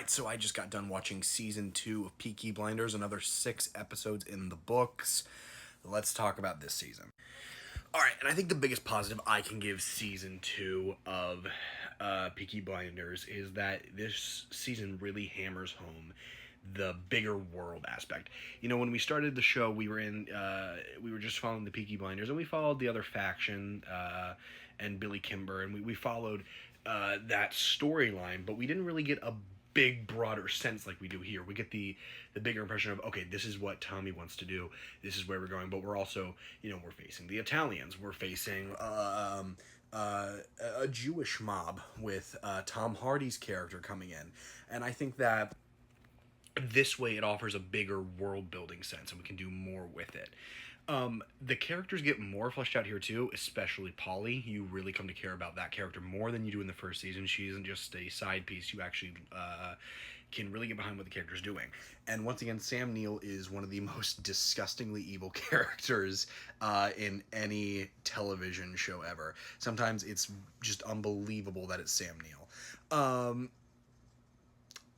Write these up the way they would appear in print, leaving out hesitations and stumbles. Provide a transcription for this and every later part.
Alright, so I just got done watching season 2 of Peaky Blinders, another 6 episodes in the books. Let's talk about this season. Alright, and I think the biggest positive I can give season 2 of Peaky Blinders is that this season really hammers home the bigger world aspect. You know, when we started the show, we were just following the Peaky Blinders, and we followed the other faction, and Billy Kimber, and we followed that storyline, but we didn't really get a big broader sense like we do here. We get the bigger impression of, okay, this is what Tommy wants to do, this is where we're going, but we're also, you know, we're facing the Italians, we're facing a Jewish mob with Tom Hardy's character coming in, and I think that this way it offers a bigger world building sense and we can do more with it. The characters get more fleshed out here too, especially Polly. You really come to care about that character more than you do in the first season. She isn't just a side piece. You actually can really get behind what the character's doing. And once again, Sam Neill is one of the most disgustingly evil characters in any television show ever. Sometimes it's just unbelievable that it's Sam Neill.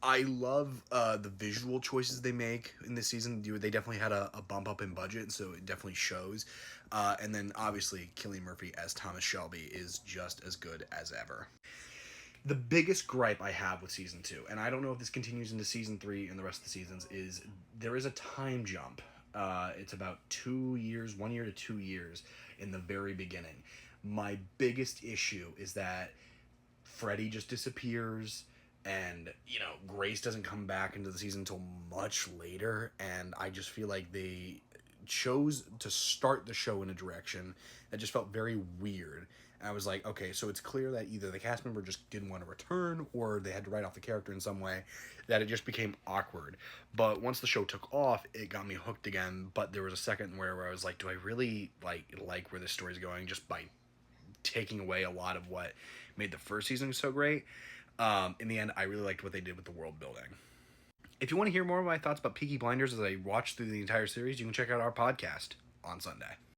I love the visual choices they make in this season. They definitely had a bump up in budget, so it definitely shows. And then, obviously, Cillian Murphy as Thomas Shelby is just as good as ever. The biggest gripe I have with Season 2, and I don't know if this continues into Season 3 and the rest of the seasons, is there is a time jump. It's about 2 years, 1 year to 2 years in the very beginning. My biggest issue is that Freddy just disappears, and you know, Grace doesn't come back into the season until much later, and I just feel like they chose to start the show in a direction that just felt very weird. And I was like, okay, so it's clear that either the cast member just didn't want to return or they had to write off the character in some way, that it just became awkward. But once the show took off, it got me hooked again. But there was a second where I was like, do I really like where this story's going, just by taking away a lot of what made the first season so great? In the end, I really liked what they did with the world building. If you want to hear more of my thoughts about Peaky Blinders as I watched through the entire series, you can check out our podcast on Sunday.